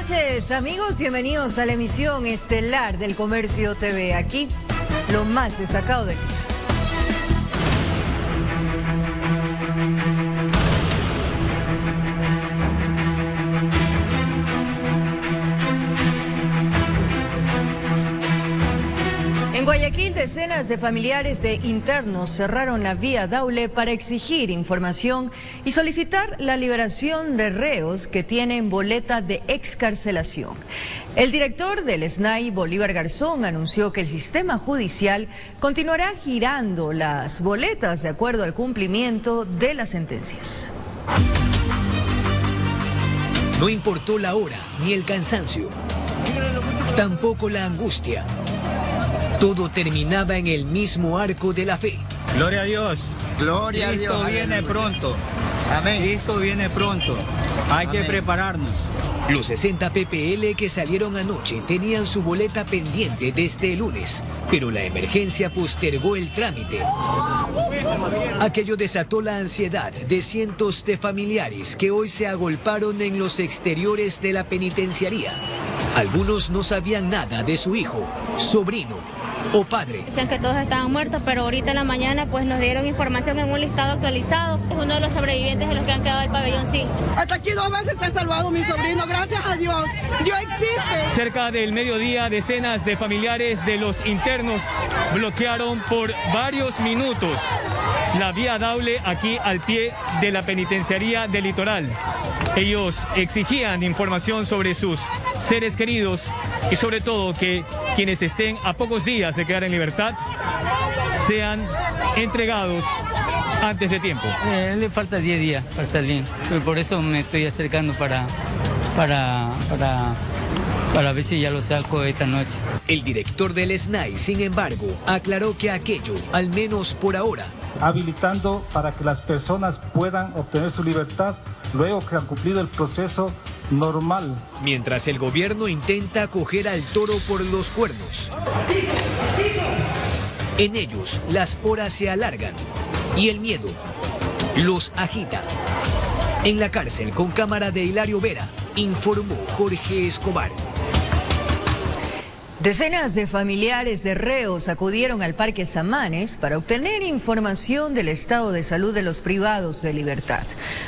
noches, amigos. Bienvenidos a la emisión estelar del Comercio TV. Aquí, lo más destacado del día. En Guayaquil, decenas de familiares de internos cerraron la vía Daule para exigir información y solicitar la liberación de reos que tienen boleta de excarcelación. El director del SNAI, Bolívar Garzón, anunció que el sistema judicial continuará girando las boletas de acuerdo al cumplimiento de las sentencias. No importó la hora ni el cansancio, tampoco la angustia. Todo terminaba en el mismo arco de la fe. Gloria a Dios. Gloria a Dios. Cristo viene pronto. Amén. Cristo viene pronto. Hay que prepararnos. Los 60 PPL que salieron anoche tenían su boleta pendiente desde el lunes, pero la emergencia postergó el trámite. Aquello desató la ansiedad de cientos de familiares que hoy se agolparon en los exteriores de la penitenciaría. Algunos no sabían nada de su hijo, sobrino o padre. Dicen que todos estaban muertos, pero ahorita en la mañana pues nos dieron información en un listado actualizado. Es uno de los sobrevivientes de los que han quedado del pabellón 5. Hasta aquí 2 veces se ha salvado mi sobrino, gracias a Dios. Dios existe. Cerca del mediodía, decenas de familiares de los internos bloquearon por varios minutos la vía Daule aquí al pie de la penitenciaría del Litoral. Ellos exigían información sobre sus seres queridos y sobre todo que quienes estén a pocos días de quedar en libertad sean entregados antes de tiempo. Le falta 10 días para salir, por eso me estoy acercando para ver si ya lo saco esta noche. El director del SNAI, sin embargo, aclaró que aquello, al menos por ahora, habilitando para que las personas puedan obtener su libertad luego que han cumplido el proceso normal. Mientras el gobierno intenta coger al toro por los cuernos. En ellos, las horas se alargan y el miedo los agita. En la cárcel, con cámara de Hilario Vera, informó Jorge Escobar. Decenas de familiares de reos acudieron al Parque Samanes para obtener información del estado de salud de los privados de libertad.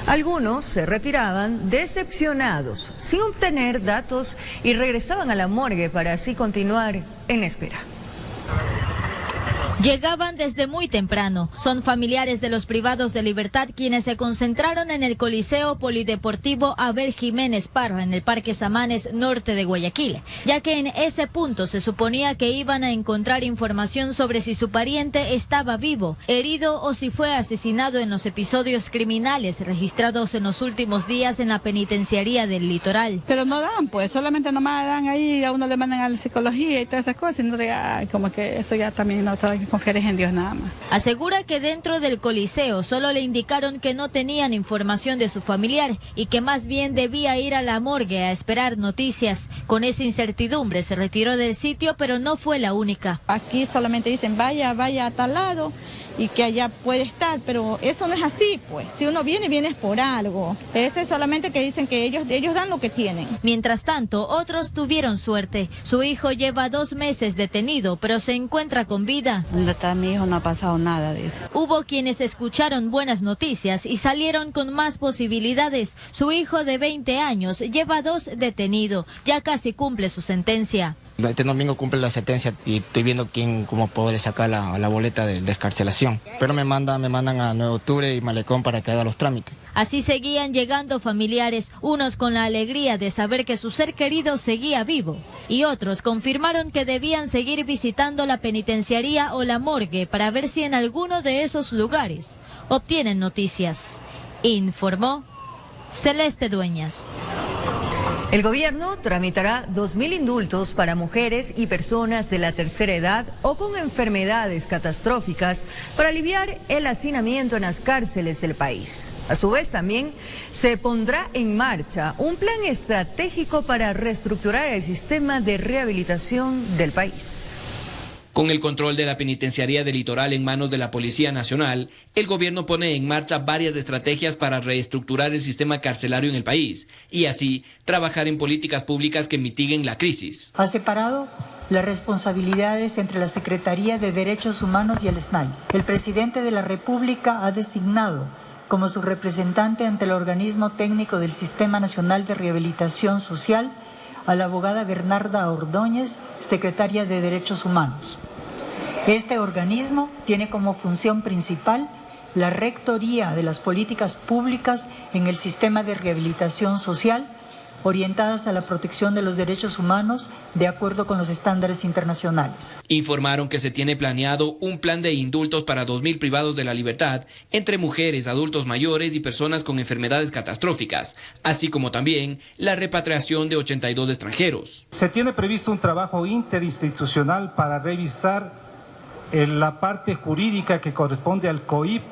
Algunos se retiraban decepcionados, sin obtener datos, y regresaban a la morgue para así continuar en espera. Llegaban desde muy temprano. Son familiares de los privados de libertad quienes se concentraron en el Coliseo Polideportivo Abel Jiménez Parra en el Parque Samanes norte de Guayaquil, ya que en ese punto se suponía que iban a encontrar información sobre si su pariente estaba vivo, herido o si fue asesinado en los episodios criminales registrados en los últimos días en la penitenciaría del Litoral. Pero no dan, pues, solamente nomás dan ahí, a uno le mandan a la psicología y todas esas cosas, y no, como que eso ya también no está. Confiar en Dios nada más. Asegura que dentro del Coliseo solo le indicaron que no tenían información de su familiar y que más bien debía ir a la morgue a esperar noticias. Con esa incertidumbre se retiró del sitio, pero no fue la única. Aquí solamente dicen vaya a tal lado y que allá puede estar, pero eso no es así, pues. Si uno viene es por algo. Ese es solamente que dicen que ellos dan lo que tienen. Mientras tanto, otros tuvieron suerte. Su hijo lleva 2 meses detenido, pero se encuentra con vida. ¿Dónde está mi hijo? No ha pasado nada de eso. Hubo quienes escucharon buenas noticias y salieron con más posibilidades. Su hijo de 20 años lleva 2 detenido. Ya casi cumple su sentencia. Este domingo cumple la sentencia y estoy viendo cómo poder sacar la boleta de excarcelación. Pero me mandan a 9 de octubre y Malecón para que haga los trámites. Así seguían llegando familiares, unos con la alegría de saber que su ser querido seguía vivo, y otros confirmaron que debían seguir visitando la penitenciaría o la morgue para ver si en alguno de esos lugares obtienen noticias. Informó Celeste Dueñas. El gobierno tramitará 2.000 indultos para mujeres y personas de la tercera edad o con enfermedades catastróficas para aliviar el hacinamiento en las cárceles del país. A su vez, también se pondrá en marcha un plan estratégico para reestructurar el sistema de rehabilitación del país. Con el control de la penitenciaría del Litoral en manos de la Policía Nacional, el gobierno pone en marcha varias estrategias para reestructurar el sistema carcelario en el país y así trabajar en políticas públicas que mitiguen la crisis. Ha separado las responsabilidades entre la Secretaría de Derechos Humanos y el SNAI. El presidente de la República ha designado como su representante ante el organismo técnico del Sistema Nacional de Rehabilitación Social a la abogada Bernarda Ordóñez, secretaria de Derechos Humanos. Este organismo tiene como función principal la rectoría de las políticas públicas en el sistema de rehabilitación social orientadas a la protección de los derechos humanos de acuerdo con los estándares internacionales. Informaron que se tiene planeado un plan de indultos para 2.000 privados de la libertad entre mujeres, adultos mayores y personas con enfermedades catastróficas, así como también la repatriación de 82 extranjeros. Se tiene previsto un trabajo interinstitucional para revisar la parte jurídica que corresponde al COIP.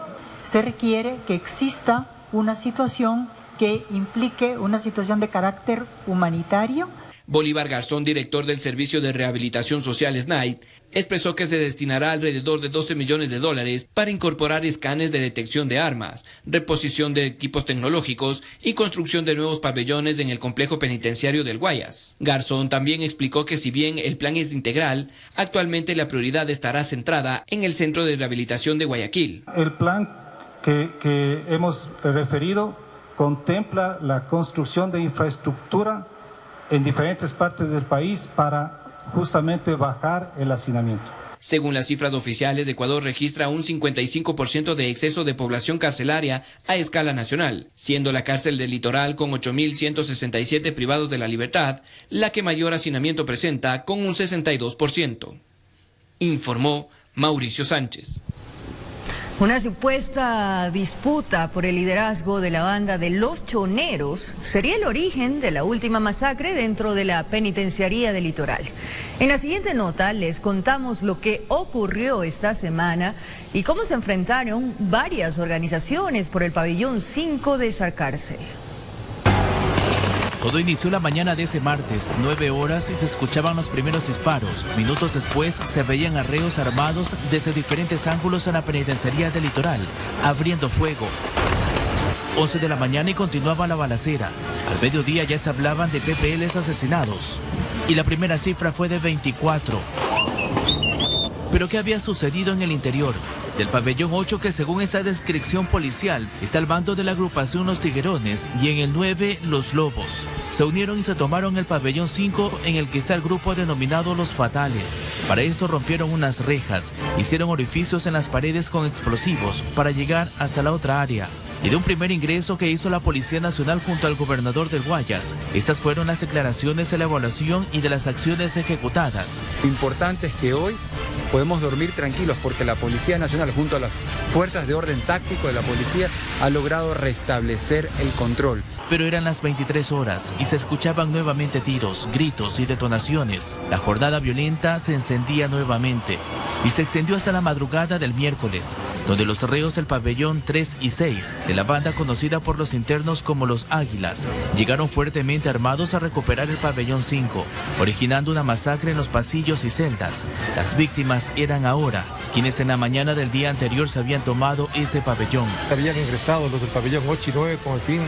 Se requiere que exista una situación que implique una situación de carácter humanitario. Bolívar Garzón, director del Servicio de Rehabilitación Social SNAI, expresó que se destinará alrededor de $12 millones para incorporar escanes de detección de armas, reposición de equipos tecnológicos y construcción de nuevos pabellones en el complejo penitenciario del Guayas. Garzón también explicó que si bien el plan es integral, actualmente la prioridad estará centrada en el Centro de Rehabilitación de Guayaquil. El plan que hemos referido contempla la construcción de infraestructura en diferentes partes del país para justamente bajar el hacinamiento. Según las cifras oficiales, Ecuador registra un 55% de exceso de población carcelaria a escala nacional, siendo la cárcel del Litoral con 8.167 privados de la libertad la que mayor hacinamiento presenta con un 62%. Informó Mauricio Sánchez. Una supuesta disputa por el liderazgo de la banda de Los Choneros sería el origen de la última masacre dentro de la penitenciaría del Litoral. En la siguiente nota les contamos lo que ocurrió esta semana y cómo se enfrentaron varias organizaciones por el pabellón 5 de esa cárcel. Todo inició la mañana de ese martes, 9 horas, y se escuchaban los primeros disparos. Minutos después se veían arreos armados desde diferentes ángulos en la penitenciaría del Litoral, abriendo fuego. 11 de la mañana y continuaba la balacera. Al mediodía ya se hablaban de PPLs asesinados. Y la primera cifra fue de 24. ¿Pero qué había sucedido en el interior del pabellón 8, que según esa descripción policial está al mando de la agrupación Los Tiguerones, y en el 9 Los Lobos? Se unieron y se tomaron el pabellón 5, en el que está el grupo denominado Los Fatales. Para esto rompieron unas rejas, hicieron orificios en las paredes con explosivos para llegar hasta la otra área. Y de un primer ingreso que hizo la Policía Nacional junto al gobernador del Guayas, estas fueron las declaraciones de la evaluación y de las acciones ejecutadas. Lo importante es que hoy podemos dormir tranquilos porque la Policía Nacional junto a las fuerzas de orden táctico de la policía ha logrado restablecer el control. Pero eran las 23 horas y se escuchaban nuevamente tiros, gritos y detonaciones. La jornada violenta se encendía nuevamente y se extendió hasta la madrugada del miércoles, donde los reos del pabellón 3 y 6 de la banda conocida por los internos como Los Águilas llegaron fuertemente armados a recuperar el pabellón 5, originando una masacre en los pasillos y celdas. Las víctimas eran ahora quienes en la mañana del día anterior se habían tomado este pabellón. Habían ingresado los del pabellón 8 y 9 con el fin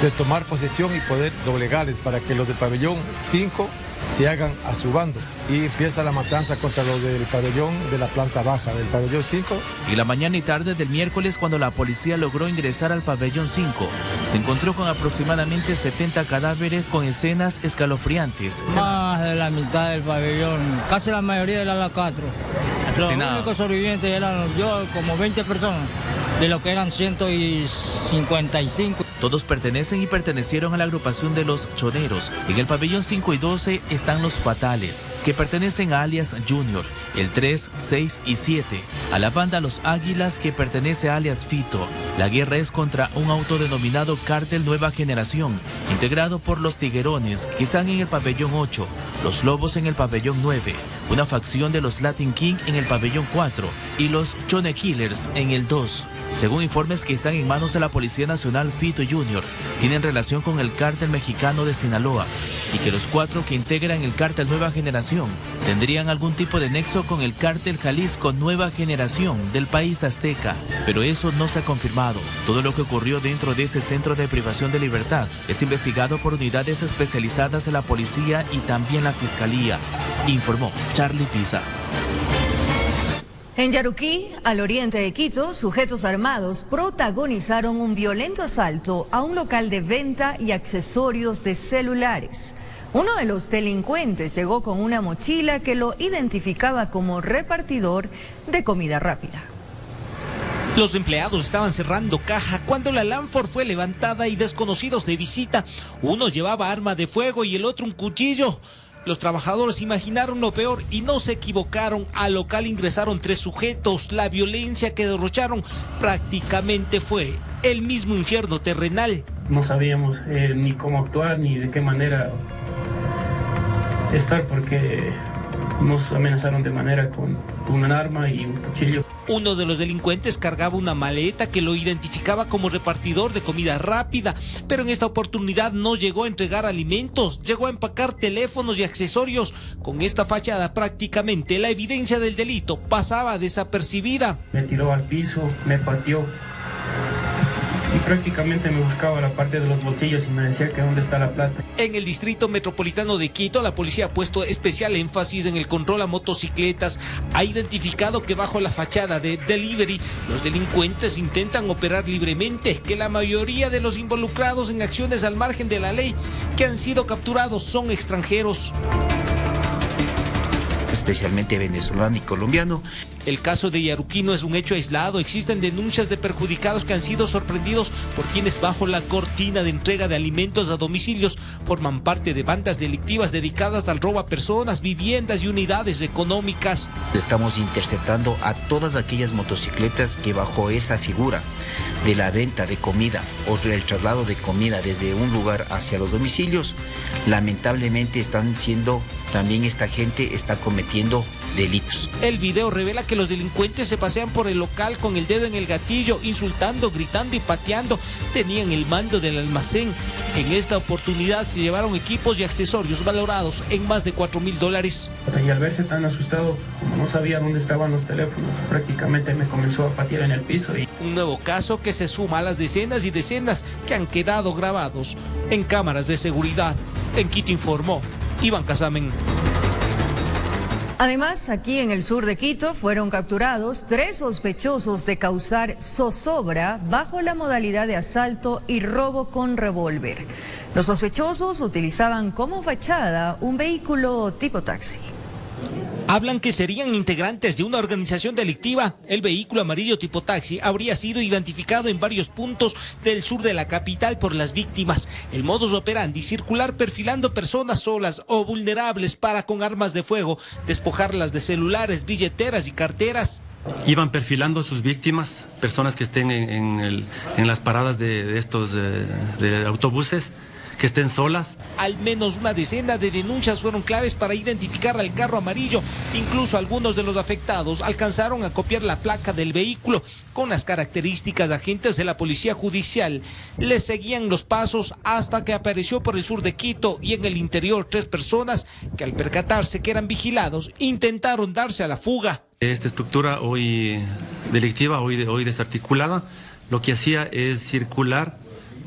de tomar posesión y poder doblegarles para que los del pabellón 5 se hagan a su bando. Y empieza la matanza contra los del pabellón de la planta baja, del pabellón 5. Y la mañana y tarde del miércoles, cuando la policía logró ingresar al pabellón 5, se encontró con aproximadamente 70 cadáveres con escenas escalofriantes. Más de la mitad del pabellón, casi la mayoría del ala 4. Los únicos sobrevivientes eran yo, como 20 personas, de lo que eran 155. Todos pertenecen y pertenecieron a la agrupación de Los Choneros. En el pabellón 5 y 12 están Los Fatales, que pertenecen a alias Junior, el 3, 6 y 7. A la banda Los Águilas, que pertenece a alias Fito. La guerra es contra un autodenominado Cártel Nueva Generación, integrado por Los Tiguerones, que están en el pabellón 8, Los Lobos en el pabellón 9, una facción de los Latin King en el pabellón 4 y los Chone Killers en el 2. Según informes que están en manos de la Policía Nacional, Fito Jr. tienen relación con el cártel mexicano de Sinaloa y que los 4 que integran el cártel Nueva Generación tendrían algún tipo de nexo con el cártel Jalisco Nueva Generación del país azteca, pero eso no se ha confirmado. Todo lo que ocurrió dentro de ese centro de privación de libertad es investigado por unidades especializadas de la policía y también la fiscalía, informó Charlie Pisa. En Yaruquí, al oriente de Quito, sujetos armados protagonizaron un violento asalto a un local de venta y accesorios de celulares. Uno de los delincuentes llegó con una mochila que lo identificaba como repartidor de comida rápida. Los empleados estaban cerrando caja cuando la Lanford fue levantada y desconocidos de visita. Uno llevaba arma de fuego y el otro un cuchillo. Los trabajadores imaginaron lo peor y no se equivocaron. Al local ingresaron 3 sujetos. La violencia que derrocharon prácticamente fue el mismo infierno terrenal. No sabíamos ni cómo actuar ni de qué manera estar porque nos amenazaron de manera con un arma y un cuchillo. Uno de los delincuentes cargaba una maleta que lo identificaba como repartidor de comida rápida, pero en esta oportunidad no llegó a entregar alimentos, llegó a empacar teléfonos y accesorios. Con esta fachada prácticamente la evidencia del delito pasaba desapercibida. Me tiró al piso, me pateó y prácticamente me buscaba la parte de los bolsillos y me decía que dónde está la plata. En el distrito metropolitano de Quito, la policía ha puesto especial énfasis en el control a motocicletas. Ha identificado que bajo la fachada de delivery, los delincuentes intentan operar libremente, que la mayoría de los involucrados en acciones al margen de la ley que han sido capturados son extranjeros, especialmente venezolano y colombiano. El caso de Yaruquí no es un hecho aislado. Existen denuncias de perjudicados que han sido sorprendidos por quienes bajo la cortina de entrega de alimentos a domicilios forman parte de bandas delictivas dedicadas al robo a personas, viviendas y unidades económicas. Estamos interceptando a todas aquellas motocicletas que bajo esa figura de la venta de comida o el traslado de comida desde un lugar hacia los domicilios, lamentablemente también esta gente está cometiendo delitos. El video revela que los delincuentes se pasean por el local con el dedo en el gatillo, insultando, gritando y pateando. Tenían el mando del almacén. En esta oportunidad se llevaron equipos y accesorios valorados en más de $4,000. Y al verse tan asustado, como no sabía dónde estaban los teléfonos, prácticamente me comenzó a patear en el piso. Un nuevo caso que se suma a las decenas y decenas que han quedado grabados en cámaras de seguridad. En Quito informó Iván Casamen. Además, aquí en el sur de Quito fueron capturados 3 sospechosos de causar zozobra bajo la modalidad de asalto y robo con revólver. Los sospechosos utilizaban como fachada un vehículo tipo taxi. Hablan que serían integrantes de una organización delictiva. El vehículo amarillo tipo taxi habría sido identificado en varios puntos del sur de la capital por las víctimas. El modus operandi: circular perfilando personas solas o vulnerables para, con armas de fuego, despojarlas de celulares, billeteras y carteras. Iban perfilando a sus víctimas, personas que estén en las paradas de estos de autobuses, que estén solas. Al menos una decena de denuncias fueron claves para identificar al carro amarillo. Incluso algunos de los afectados alcanzaron a copiar la placa del vehículo con las características de agentes de la policía judicial. Les seguían los pasos hasta que apareció por el sur de Quito y en el interior 3 personas que, al percatarse que eran vigilados, intentaron darse a la fuga. Esta estructura hoy delictiva, hoy desarticulada, lo que hacía es circular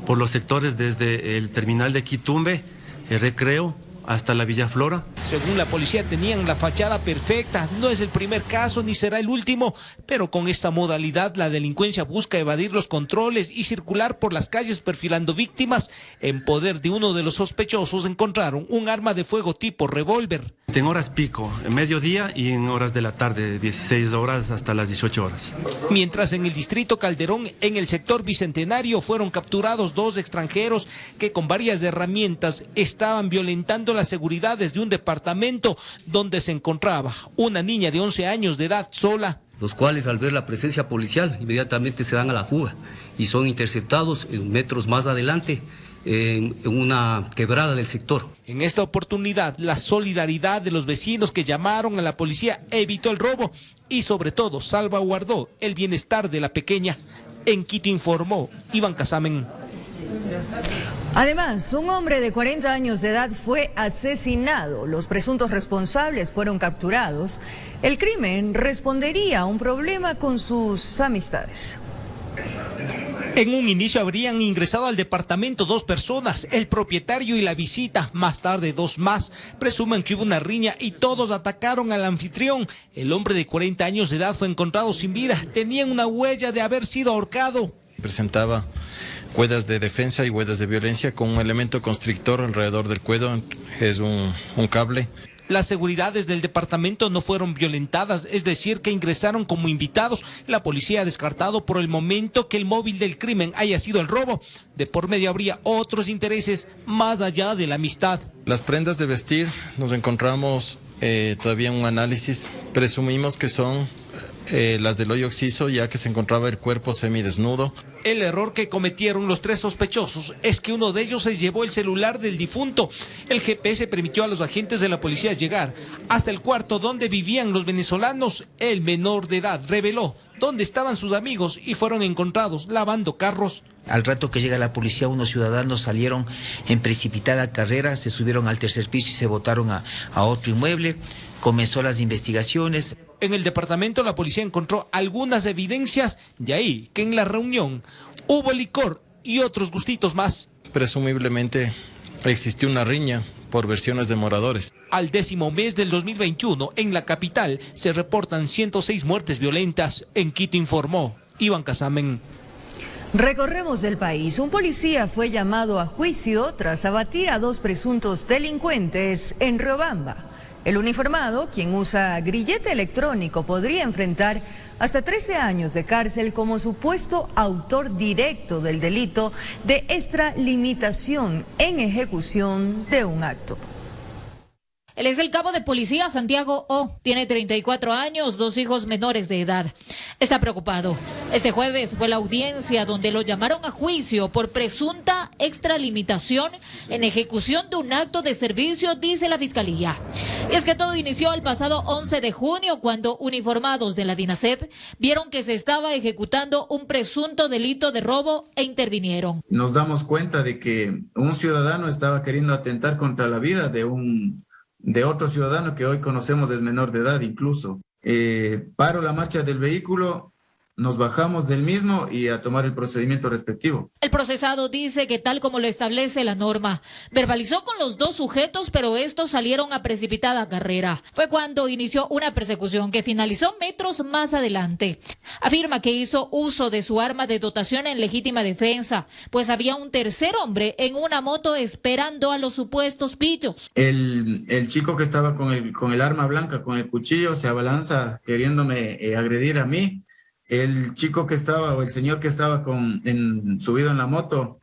por los sectores desde el terminal de Quitumbe, el Recreo, hasta la Villa Flora. Según la policía, tenían la fachada perfecta. No es el primer caso ni será el último, pero con esta modalidad la delincuencia busca evadir los controles y circular por las calles perfilando víctimas. En poder de uno de los sospechosos encontraron un arma de fuego tipo revólver. En horas pico, en mediodía y en horas de la tarde, 16 horas hasta las 18 horas. Mientras en el distrito Calderón, en el sector Bicentenario, fueron capturados 2 extranjeros que con varias herramientas estaban violentando la seguridad desde un departamento donde se encontraba una niña de 11 años de edad sola. Los cuales, al ver la presencia policial, inmediatamente se dan a la fuga y son interceptados metros más adelante en una quebrada del sector. En esta oportunidad, la solidaridad de los vecinos que llamaron a la policía evitó el robo y sobre todo salvaguardó el bienestar de la pequeña. En Quito informó Iván Casamen. Además, un hombre de 40 años de edad fue asesinado. Los presuntos responsables fueron capturados. El crimen respondería a un problema con sus amistades. En un inicio habrían ingresado al departamento 2 personas, el propietario y la visita, más tarde 2 más. Presumen que hubo una riña y todos atacaron al anfitrión. El hombre de 40 años de edad fue encontrado sin vida. Tenía una huella de haber sido ahorcado. Presentaba huellas de defensa y huellas de violencia con un elemento constrictor alrededor del cuello, es un cable. Las seguridades del departamento no fueron violentadas, es decir, que ingresaron como invitados. La policía ha descartado por el momento que el móvil del crimen haya sido el robo. De por medio habría otros intereses más allá de la amistad. Las prendas de vestir nos encontramos todavía en un análisis. Presumimos que son las del hoyo occiso, ya que se encontraba el cuerpo semidesnudo. El error que cometieron los 3 sospechosos es que uno de ellos se llevó el celular del difunto. El GPS permitió a los agentes de la policía llegar hasta el cuarto donde vivían los venezolanos. El menor de edad reveló dónde estaban sus amigos y fueron encontrados lavando carros. Al rato que llega la policía, unos ciudadanos salieron en precipitada carrera, se subieron al 3er piso y se botaron a otro inmueble. Comenzó las investigaciones. En el departamento la policía encontró algunas evidencias, de ahí que en la reunión hubo licor y otros gustitos más. Presumiblemente existió una riña por versiones de moradores. Al 10º mes del 2021, en la capital, se reportan 106 muertes violentas. En Quito informó Iván Casamen. Recorremos el país. Un policía fue llamado a juicio tras abatir a 2 presuntos delincuentes en Riobamba. El uniformado, quien usa grillete electrónico, podría enfrentar hasta 13 años de cárcel como supuesto autor directo del delito de extralimitación en ejecución de un acto. Él es el cabo de policía Santiago O. Tiene 34 años, 2 hijos menores de edad. Está preocupado. Este jueves fue la audiencia donde lo llamaron a juicio por presunta extralimitación en ejecución de un acto de servicio, dice la Fiscalía. Y es que todo inició el pasado 11 de junio cuando uniformados de la DINASEP vieron que se estaba ejecutando un presunto delito de robo e intervinieron. Nos damos cuenta de que un ciudadano estaba queriendo atentar contra la vida de otro ciudadano que hoy conocemos es menor de edad incluso. Paro la marcha del vehículo, nos bajamos del mismo y a tomar el procedimiento respectivo. El procesado dice que tal como lo establece la norma, verbalizó con los 2 sujetos, pero estos salieron a precipitada carrera. Fue cuando inició una persecución que finalizó metros más adelante. Afirma que hizo uso de su arma de dotación en legítima defensa, pues había un tercer hombre en una moto esperando a los supuestos pillos. El chico que estaba con el arma blanca, con el cuchillo, se abalanza queriéndome agredir a mí. El chico que estaba, o el señor que estaba subido en la moto,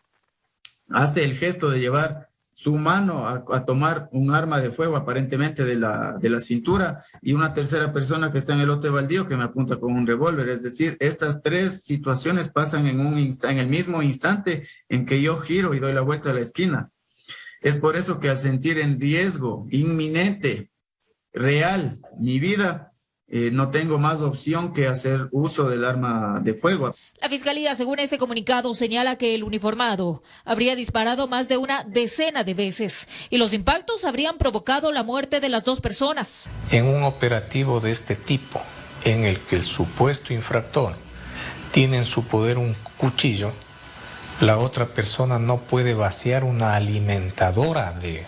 hace el gesto de llevar su mano a tomar un arma de fuego, aparentemente de la cintura, y una tercera persona que está en el lote baldío que me apunta con un revólver. Es decir, estas 3 situaciones pasan en el mismo instante en que yo giro y doy la vuelta a la esquina. Es por eso que al sentir en riesgo inminente, real, mi vida, no tengo más opción que hacer uso del arma de fuego. La Fiscalía, según ese comunicado, señala que el uniformado habría disparado más de una decena de veces y los impactos habrían provocado la muerte de las 2 personas. En un operativo de este tipo, en el que el supuesto infractor tiene en su poder un cuchillo, la otra persona no puede vaciar una alimentadora de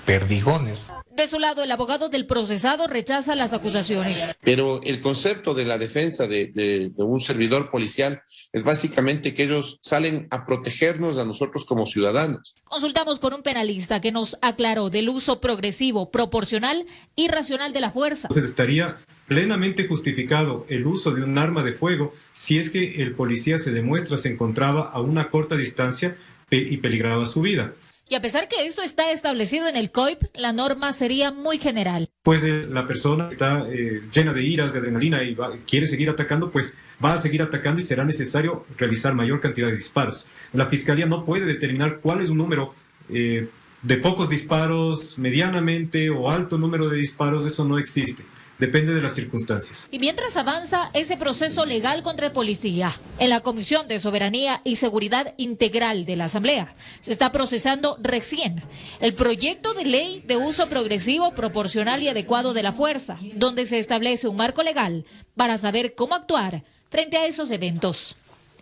perdigones. De su lado, el abogado del procesado rechaza las acusaciones. Pero el concepto de la defensa de un servidor policial es básicamente que ellos salen a protegernos a nosotros como ciudadanos. Consultamos con un penalista que nos aclaró del uso progresivo, proporcional y racional de la fuerza. Entonces estaría plenamente justificado el uso de un arma de fuego si es que el policía se demuestra se encontraba a una corta distancia y peligraba su vida. Y a pesar que esto está establecido en el COIP, la norma sería muy general. Pues la persona está llena de iras, de adrenalina y quiere seguir atacando, pues va a seguir atacando y será necesario realizar mayor cantidad de disparos. La Fiscalía no puede determinar cuál es un número de pocos disparos, medianamente o alto número de disparos, eso no existe. depende de las circunstancias. Y mientras avanza ese proceso legal contra el policía, en la Comisión de Soberanía y Seguridad Integral de la Asamblea se está procesando recién el proyecto de ley de uso progresivo, proporcional y adecuado de la fuerza, donde se establece un marco legal para saber cómo actuar frente a esos eventos.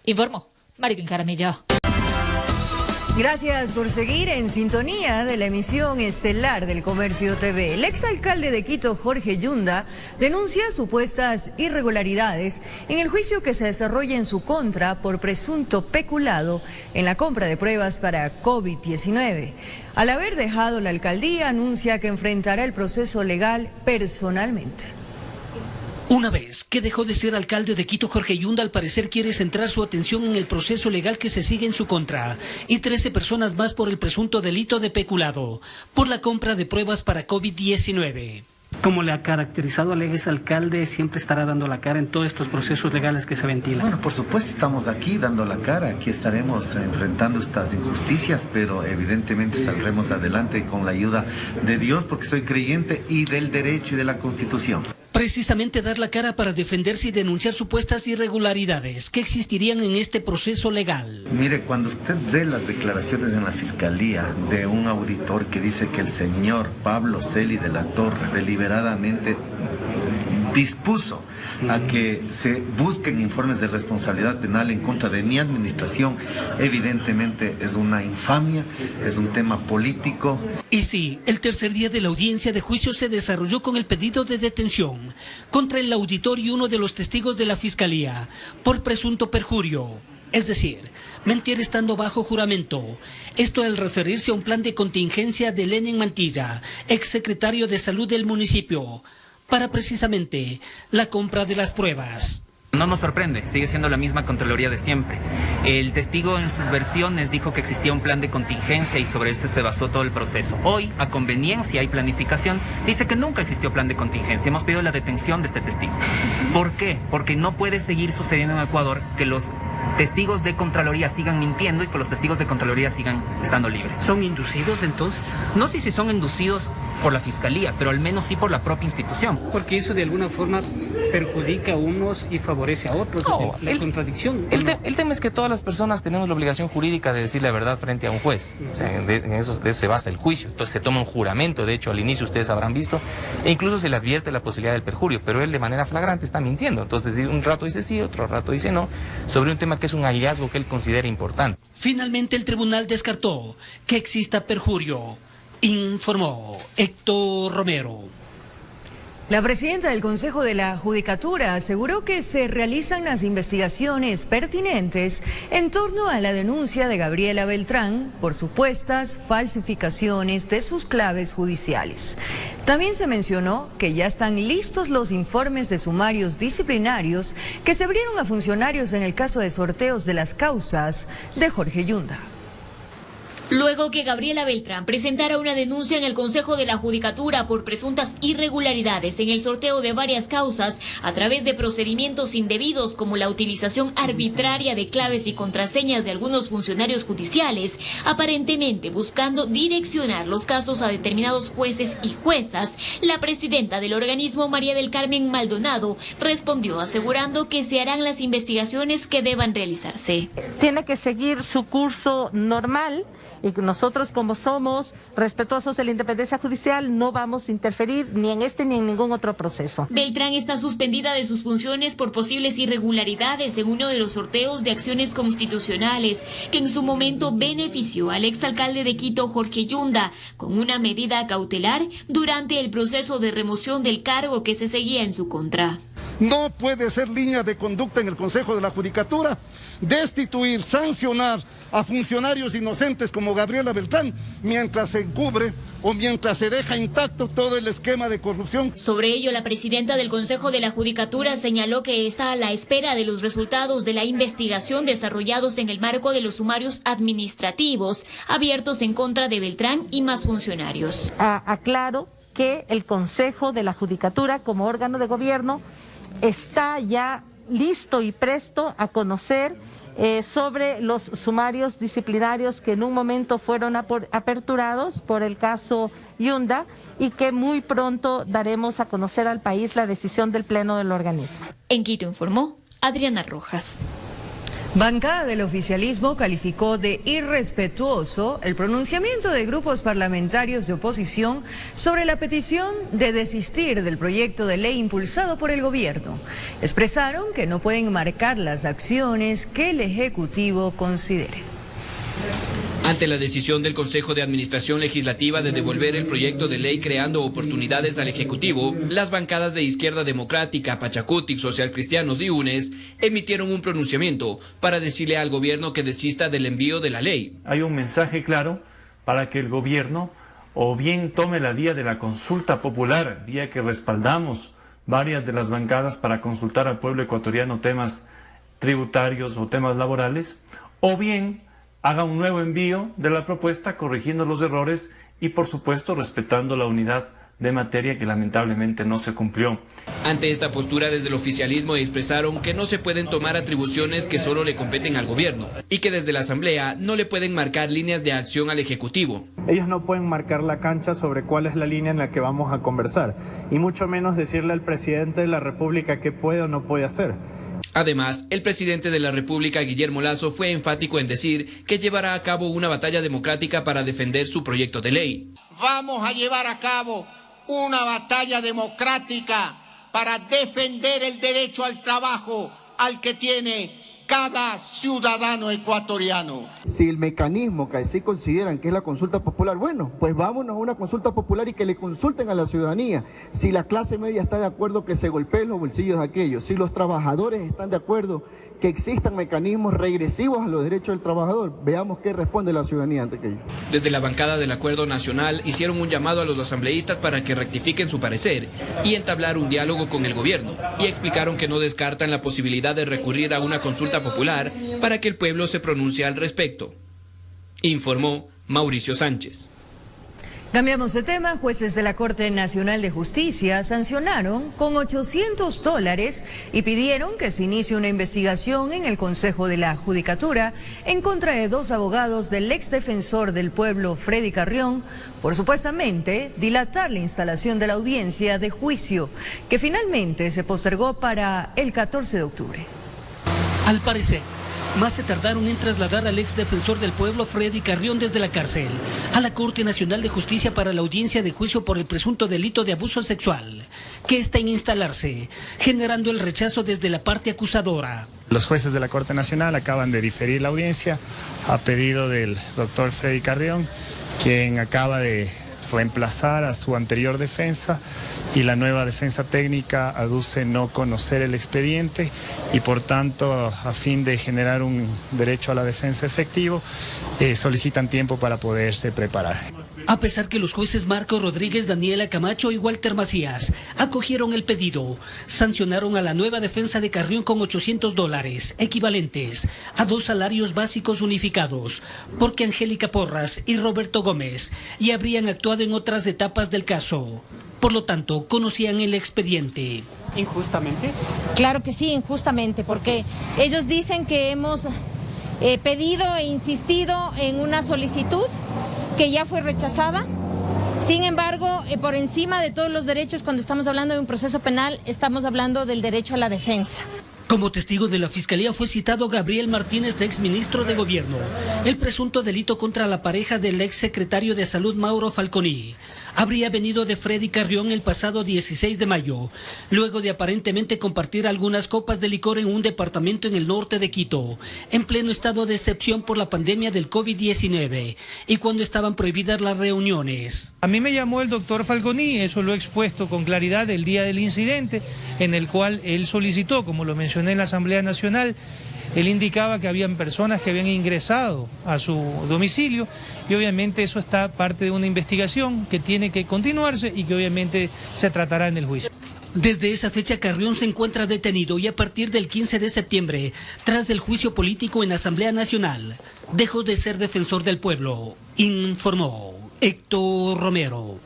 Informó Marilyn Jaramillo. Gracias por seguir en sintonía de la emisión estelar del Comercio TV. El exalcalde de Quito, Jorge Yunda, denuncia supuestas irregularidades en el juicio que se desarrolla en su contra por presunto peculado en la compra de pruebas para COVID-19. Al haber dejado la alcaldía, anuncia que enfrentará el proceso legal personalmente. Una vez que dejó de ser alcalde de Quito, Jorge Yunda al parecer quiere centrar su atención en el proceso legal que se sigue en su contra y 13 personas más por el presunto delito de peculado por la compra de pruebas para COVID-19. Como le ha caracterizado al exalcalde, siempre estará dando la cara en todos estos procesos legales que se ventilan. Bueno, por supuesto estamos aquí dando la cara, aquí estaremos enfrentando estas injusticias, pero evidentemente saldremos adelante con la ayuda de Dios porque soy creyente y del derecho y de la Constitución. Precisamente dar la cara para defenderse y denunciar supuestas irregularidades que existirían en este proceso legal. Mire, cuando usted ve las declaraciones en la Fiscalía de un auditor que dice que el señor Pablo Celi de la Torre deliberadamente dispuso a que se busquen informes de responsabilidad penal en contra de mi administración, evidentemente es una infamia, es un tema político. Y sí, el tercer día de la audiencia de juicio se desarrolló con el pedido de detención contra el auditor y uno de los testigos de la Fiscalía por presunto perjurio, es decir, mentir estando bajo juramento. Esto al referirse a un plan de contingencia de Lenin Mantilla, exsecretario de Salud del municipio, para precisamente la compra de las pruebas. No nos sorprende, sigue siendo la misma Contraloría de siempre. El testigo en sus versiones dijo que existía un plan de contingencia y sobre eso se basó todo el proceso. Hoy, a conveniencia y planificación, dice que nunca existió plan de contingencia. Hemos pedido la detención de este testigo. ¿Por qué? Porque no puede seguir sucediendo en Ecuador que los testigos de Contraloría sigan mintiendo y que los testigos de Contraloría sigan estando libres. ¿Son inducidos entonces? No sé si son inducidos por la Fiscalía, pero al menos sí por la propia institución. Porque eso de alguna forma perjudica a unos y favorece a otros. No, la contradicción. El tema es que todas las personas tenemos la obligación jurídica de decir la verdad frente a un juez. O sea, de eso se basa el juicio. Entonces se toma un juramento, de hecho al inicio ustedes habrán visto, e incluso se le advierte la posibilidad del perjurio, pero él de manera flagrante está mintiendo. Entonces un rato dice sí, otro rato dice no, sobre un tema que es un hallazgo que él considera importante. Finalmente el tribunal descartó que exista perjurio, informó Héctor Romero. La presidenta del Consejo de la Judicatura aseguró que se realizan las investigaciones pertinentes en torno a la denuncia de Gabriela Beltrán por supuestas falsificaciones de sus claves judiciales. También se mencionó que ya están listos los informes de sumarios disciplinarios que se abrieron a funcionarios en el caso de sorteos de las causas de Jorge Yunda. Luego que Gabriela Beltrán presentara una denuncia en el Consejo de la Judicatura por presuntas irregularidades en el sorteo de varias causas a través de procedimientos indebidos como la utilización arbitraria de claves y contraseñas de algunos funcionarios judiciales, aparentemente buscando direccionar los casos a determinados jueces y juezas, la presidenta del organismo, María del Carmen Maldonado, respondió asegurando que se harán las investigaciones que deban realizarse. Tiene que seguir su curso normal. Y nosotros, como somos respetuosos de la independencia judicial, no vamos a interferir ni en este ni en ningún otro proceso. Beltrán está suspendida de sus funciones por posibles irregularidades en uno de los sorteos de acciones constitucionales que en su momento benefició al exalcalde de Quito, Jorge Yunda, con una medida cautelar durante el proceso de remoción del cargo que se seguía en su contra. No puede ser línea de conducta en el Consejo de la Judicatura destituir, sancionar a funcionarios inocentes como Gabriela Beltrán mientras se encubre o mientras se deja intacto todo el esquema de corrupción. Sobre ello, la presidenta del Consejo de la Judicatura señaló que está a la espera de los resultados de la investigación desarrollados en el marco de los sumarios administrativos abiertos en contra de Beltrán y más funcionarios. Aclaro que el Consejo de la Judicatura como órgano de gobierno está ya listo y presto a conocer sobre los sumarios disciplinarios que en un momento fueron aperturados por el caso Yunda y que muy pronto daremos a conocer al país la decisión del Pleno del organismo. En Quito informó Adriana Rojas. Bancada del oficialismo calificó de irrespetuoso el pronunciamiento de grupos parlamentarios de oposición sobre la petición de desistir del proyecto de ley impulsado por el gobierno. Expresaron que no pueden marcar las acciones que el Ejecutivo considere. Ante la decisión del Consejo de Administración Legislativa de devolver el proyecto de ley creando oportunidades al Ejecutivo, las bancadas de Izquierda Democrática, Pachacutic, Social Cristianos y UNES emitieron un pronunciamiento para decirle al gobierno que desista del envío de la ley. Hay un mensaje claro para que el gobierno o bien tome la vía de la consulta popular, vía que respaldamos varias de las bancadas para consultar al pueblo ecuatoriano temas tributarios o temas laborales, o bien haga un nuevo envío de la propuesta corrigiendo los errores y, por supuesto, respetando la unidad de materia que lamentablemente no se cumplió. Ante esta postura, desde el oficialismo expresaron que no se pueden tomar atribuciones que solo le competen al gobierno y que desde la Asamblea no le pueden marcar líneas de acción al Ejecutivo. Ellos no pueden marcar la cancha sobre cuál es la línea en la que vamos a conversar y mucho menos decirle al presidente de la República qué puede o no puede hacer. Además, el presidente de la República, Guillermo Lasso, fue enfático en decir que llevará a cabo una batalla democrática para defender su proyecto de ley. Vamos a llevar a cabo una batalla democrática para defender el derecho al trabajo al que tiene cada ciudadano ecuatoriano. Si el mecanismo que así consideran que es la consulta popular, bueno, pues vámonos a una consulta popular y que le consulten a la ciudadanía. Si la clase media está de acuerdo que se golpeen los bolsillos de aquellos, si los trabajadores están de acuerdo que existan mecanismos regresivos a los derechos del trabajador, veamos qué responde la ciudadanía ante aquello. Desde la bancada del Acuerdo Nacional hicieron un llamado a los asambleístas para que rectifiquen su parecer y entablar un diálogo con el gobierno, y explicaron que no descartan la posibilidad de recurrir a una consulta popular para que el pueblo se pronuncie al respecto, informó Mauricio Sánchez. Cambiamos de tema. Jueces de la Corte Nacional de Justicia sancionaron con $800 y pidieron que se inicie una investigación en el Consejo de la Judicatura en contra de 2 abogados del exdefensor del pueblo, Freddy Carrión, por supuestamente dilatar la instalación de la audiencia de juicio, que finalmente se postergó para el 14 de octubre. Al parecer, más se tardaron en trasladar al exdefensor del pueblo, Freddy Carrión, desde la cárcel a la Corte Nacional de Justicia para la audiencia de juicio por el presunto delito de abuso sexual, que está en instalarse, generando el rechazo desde la parte acusadora. Los jueces de la Corte Nacional acaban de diferir la audiencia a pedido del doctor Freddy Carrión, quien acaba de reemplazar a su anterior defensa, y la nueva defensa técnica aduce no conocer el expediente y, por tanto, a fin de generar un derecho a la defensa efectivo, solicitan tiempo para poderse preparar. A pesar que los jueces Marco Rodríguez, Daniela Camacho y Walter Macías acogieron el pedido, sancionaron a la nueva defensa de Carrión con $800, equivalentes a 2 salarios básicos unificados, porque Angélica Porras y Roberto Gómez ya habrían actuado en otras etapas del caso. Por lo tanto, conocían el expediente. ¿Injustamente? Claro que sí, injustamente, porque ellos dicen que hemos pedido e insistido en una solicitud que ya fue rechazada. Sin embargo, por encima de todos los derechos, cuando estamos hablando de un proceso penal, estamos hablando del derecho a la defensa. Como testigo de la Fiscalía fue citado Gabriel Martínez, exministro de Gobierno. El presunto delito contra la pareja del exsecretario de Salud, Mauro Falconi, habría venido de Freddy Carrión el pasado 16 de mayo, luego de aparentemente compartir algunas copas de licor en un departamento en el norte de Quito, en pleno estado de excepción por la pandemia del COVID-19 y cuando estaban prohibidas las reuniones. A mí me llamó el doctor Falconi, eso lo he expuesto con claridad el día del incidente, en el cual él solicitó, como lo mencioné en la Asamblea Nacional, él indicaba que habían personas que habían ingresado a su domicilio y obviamente eso está parte de una investigación que tiene que continuarse y que obviamente se tratará en el juicio. Desde esa fecha Carrión se encuentra detenido y a partir del 15 de septiembre, tras el juicio político en la Asamblea Nacional, dejó de ser defensor del pueblo, informó Héctor Romero.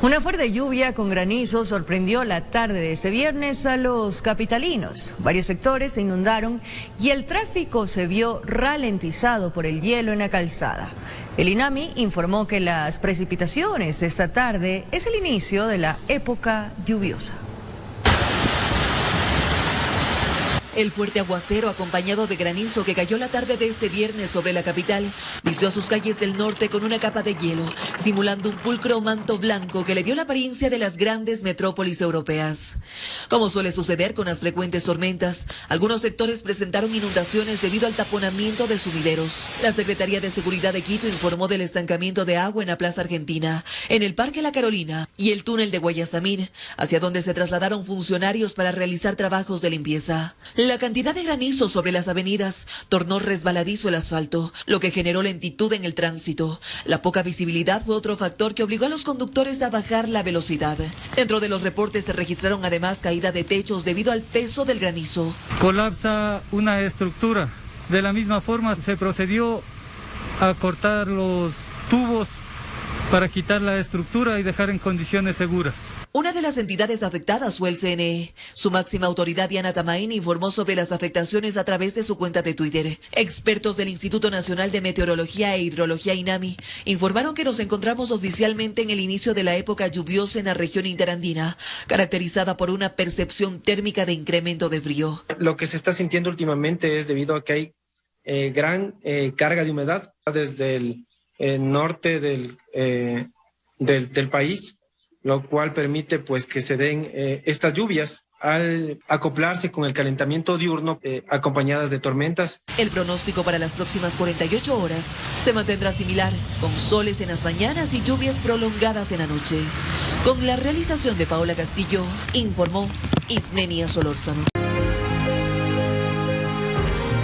Una fuerte lluvia con granizo sorprendió la tarde de este viernes a los capitalinos. Varios sectores se inundaron y el tráfico se vio ralentizado por el hielo en la calzada. El INAMI informó que las precipitaciones de esta tarde es el inicio de la época lluviosa. El fuerte aguacero, acompañado de granizo que cayó la tarde de este viernes sobre la capital, vistió a sus calles del norte con una capa de hielo, simulando un pulcro manto blanco que le dio la apariencia de las grandes metrópolis europeas. Como suele suceder con las frecuentes tormentas, algunos sectores presentaron inundaciones debido al taponamiento de sumideros. La Secretaría de Seguridad de Quito informó del estancamiento de agua en la Plaza Argentina, en el Parque La Carolina y el túnel de Guayasamín, hacia donde se trasladaron funcionarios para realizar trabajos de limpieza. La cantidad de granizo sobre las avenidas tornó resbaladizo el asfalto, lo que generó lentitud en el tránsito. La poca visibilidad fue otro factor que obligó a los conductores a bajar la velocidad. Dentro de los reportes se registraron además caída de techos debido al peso del granizo. Colapsa una estructura. De la misma forma se procedió a cortar los tubos para quitar la estructura y dejar en condiciones seguras. Una de las entidades afectadas fue el CNE. Su máxima autoridad, Diana Tamain, informó sobre las afectaciones a través de su cuenta de Twitter. Expertos del Instituto Nacional de Meteorología e Hidrología, INAMI, informaron que nos encontramos oficialmente en el inicio de la época lluviosa en la región interandina, caracterizada por una percepción térmica de incremento de frío. Lo que se está sintiendo últimamente es debido a que hay gran carga de humedad desde el norte del país, lo cual permite pues que se den estas lluvias al acoplarse con el calentamiento diurno acompañadas de tormentas. El pronóstico para las próximas 48 horas se mantendrá similar, con soles en las mañanas y lluvias prolongadas en la noche. Con la realización de Paola Castillo, informó Ismenia Solórzano.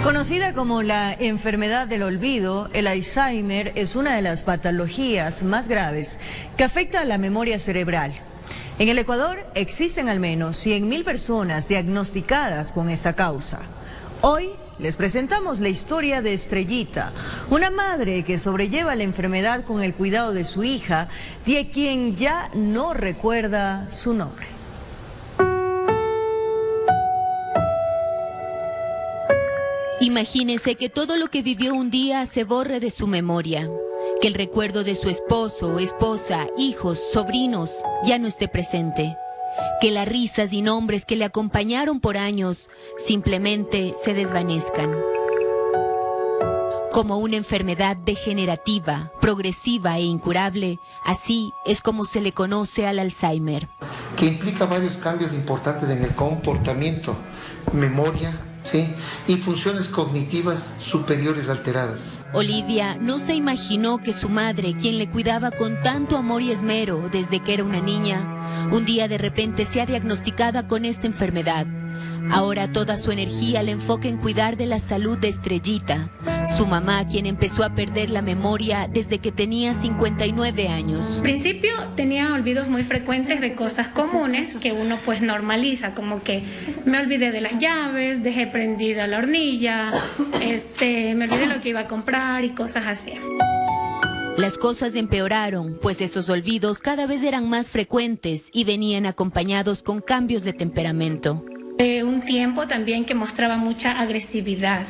Conocida como la enfermedad del olvido, el Alzheimer es una de las patologías más graves que afecta a la memoria cerebral. En el Ecuador existen al menos 100.000 personas diagnosticadas con esta causa. Hoy les presentamos la historia de Estrellita, una madre que sobrelleva la enfermedad con el cuidado de su hija, de quien ya no recuerda su nombre. Imagínese que todo lo que vivió un día se borre de su memoria, que el recuerdo de su esposo, esposa, hijos, sobrinos ya no esté presente, que las risas y nombres que le acompañaron por años simplemente se desvanezcan. Como una enfermedad degenerativa, progresiva e incurable, así es como se le conoce al Alzheimer. Que implica varios cambios importantes en el comportamiento, memoria, ¿sí? Y funciones cognitivas superiores alteradas. Olivia no se imaginó que su madre, quien le cuidaba con tanto amor y esmero desde que era una niña, un día de repente sea diagnosticada con esta enfermedad. Ahora toda su energía la enfoca en cuidar de la salud de Estrellita, su mamá, quien empezó a perder la memoria desde que tenía 59 años. Al principio tenía olvidos muy frecuentes de cosas comunes que uno pues normaliza, como que me olvidé de las llaves, dejé prendida la hornilla, me olvidé lo que iba a comprar y cosas así. Las cosas empeoraron, pues esos olvidos cada vez eran más frecuentes y venían acompañados con cambios de temperamento. Un tiempo también que mostraba mucha agresividad.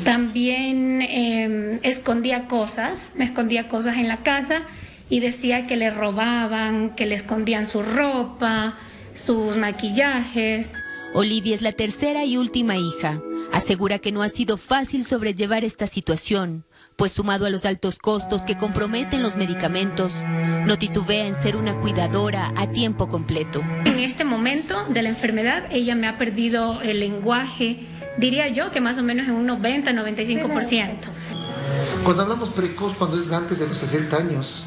También me escondía cosas en la casa y decía que le robaban, que le escondían su ropa, sus maquillajes. Olivia es la tercera y última hija. Asegura que no ha sido fácil sobrellevar esta situación, pues sumado a los altos costos que comprometen los medicamentos, no titubea en ser una cuidadora a tiempo completo. En este momento de la enfermedad, ella me ha perdido el lenguaje, diría yo que más o menos en un 90-95%. Cuando hablamos precoz, cuando es antes de los 60 años,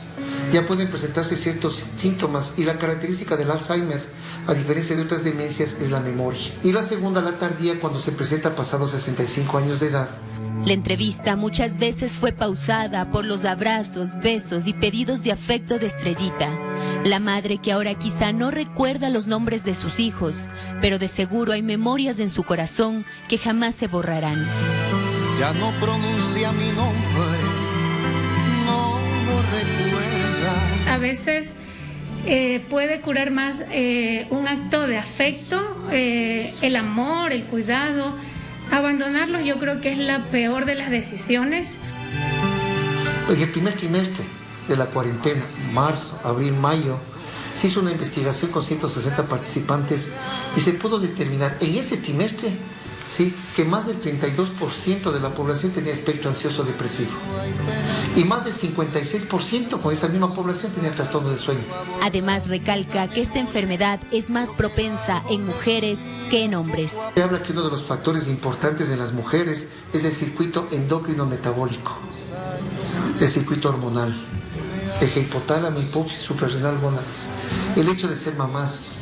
ya pueden presentarse ciertos síntomas y la característica del Alzheimer, a diferencia de otras demencias, es la memoria. Y la segunda, la tardía, cuando se presenta pasados 65 años de edad. La entrevista muchas veces fue pausada por los abrazos, besos y pedidos de afecto de Estrellita, la madre que ahora quizá no recuerda los nombres de sus hijos, pero de seguro hay memorias en su corazón que jamás se borrarán. Ya no pronuncia mi nombre, no lo recuerda. A veces puede curar más un acto de afecto, el amor, el cuidado. Abandonarlos yo creo que es la peor de las decisiones. En el primer trimestre de la cuarentena, marzo, abril, mayo, se hizo una investigación con 160 participantes y se pudo determinar en ese trimestre, ¿sí?, que más del 32% de la población tenía espectro ansioso depresivo y más del 56% con esa misma población tenía trastorno del sueño. Además, recalca que esta enfermedad es más propensa en mujeres que en hombres. Se habla que uno de los factores importantes en las mujeres es el circuito endocrino metabólico, el circuito hormonal, eje hipotálamo, hipófisis, suprarrenal, gónadas. El hecho de ser mamás,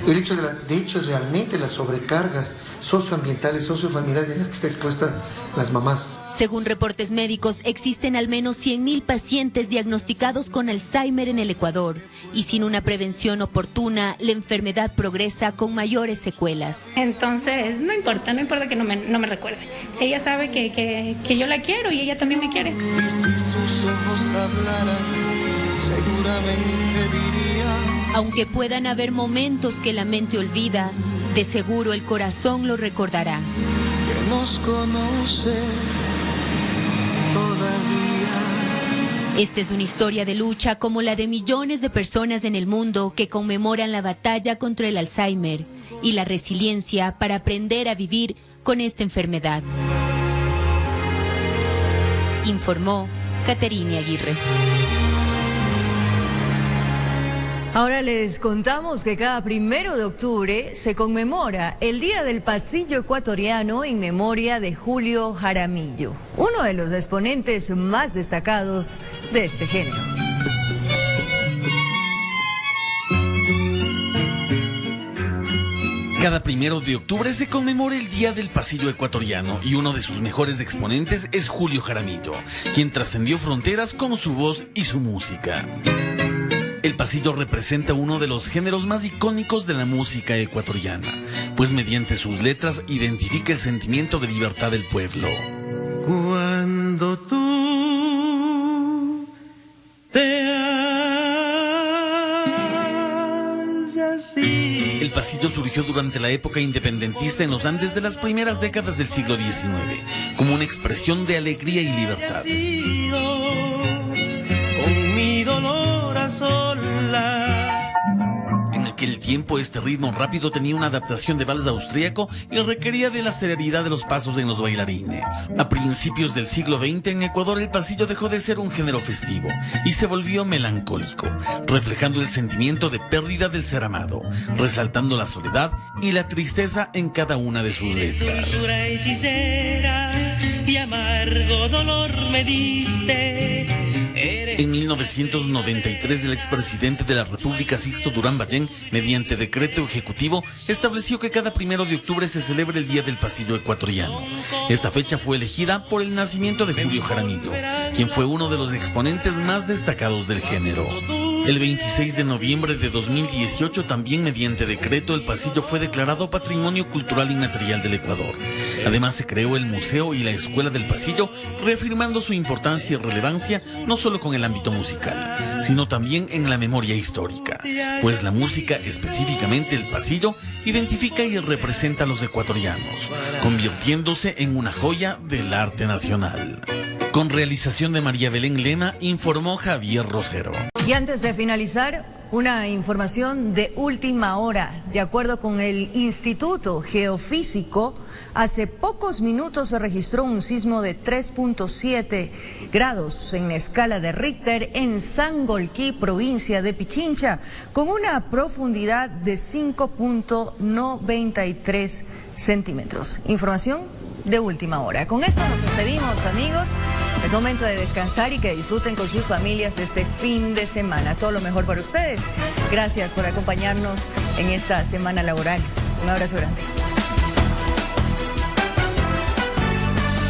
el hecho de hecho realmente las sobrecargas socioambientales, sociofamiliares en las que está expuesta las mamás. Según reportes médicos, existen al menos 100.000 pacientes diagnosticados con Alzheimer en el Ecuador y sin una prevención oportuna, la enfermedad progresa con mayores secuelas. Entonces, no importa que no me recuerde. Ella sabe que yo la quiero y ella también me quiere. Y si sus ojos hablaran, seguramente diría. Aunque puedan haber momentos que la mente olvida, de seguro el corazón lo recordará. Que nos conoce todavía. Esta es una historia de lucha como la de millones de personas en el mundo que conmemoran la batalla contra el Alzheimer y la resiliencia para aprender a vivir con esta enfermedad. Informó Caterine Aguirre. Ahora les contamos que cada 1 de octubre se conmemora el Día del Pasillo Ecuatoriano en memoria de Julio Jaramillo, uno de los exponentes más destacados de este género. Cada 1 de octubre se conmemora el Día del Pasillo Ecuatoriano y uno de sus mejores exponentes es Julio Jaramillo, quien trascendió fronteras con su voz y su música. El pasillo representa uno de los géneros más icónicos de la música ecuatoriana, pues mediante sus letras identifica el sentimiento de libertad del pueblo. Cuando tú te hallas así. El pasillo surgió durante la época independentista en los Andes de las primeras décadas del siglo XIX, como una expresión de alegría y libertad. Con mi dolor a solas. En aquel tiempo este ritmo rápido tenía una adaptación de vals austríaco y requería de la celeridad de los pasos en los bailarines. A principios del siglo XX en Ecuador el pasillo dejó de ser un género festivo y se volvió melancólico, reflejando el sentimiento de pérdida del ser amado, resaltando la soledad y la tristeza en cada una de sus letras. Dulzura hechicera y amargo dolor me diste. En 1993, el expresidente de la República, Sixto Durán Ballén, mediante decreto ejecutivo, estableció que cada 1 de octubre se celebre el Día del Pasillo Ecuatoriano. Esta fecha fue elegida por el nacimiento de Julio Jaramillo, quien fue uno de los exponentes más destacados del género. El 26 de noviembre de 2018, también mediante decreto, el pasillo fue declarado Patrimonio Cultural Inmaterial del Ecuador. Además, se creó el Museo y la Escuela del Pasillo, reafirmando su importancia y relevancia no solo con el ámbito musical, sino también en la memoria histórica, pues la música, específicamente el pasillo, identifica y representa a los ecuatorianos, convirtiéndose en una joya del arte nacional. Con realización de María Belén Lena, informó Javier Rosero. Y antes de finalizar, una información de última hora. De acuerdo con el Instituto Geofísico, hace pocos minutos se registró un sismo de 3.7 grados en la escala de Richter en Sangolquí, provincia de Pichincha, con una profundidad de 5.93 centímetros. Información de última hora. Con esto nos despedimos, amigos. Es momento de descansar y que disfruten con sus familias de este fin de semana. Todo lo mejor para ustedes. Gracias por acompañarnos en esta semana laboral. Un abrazo grande.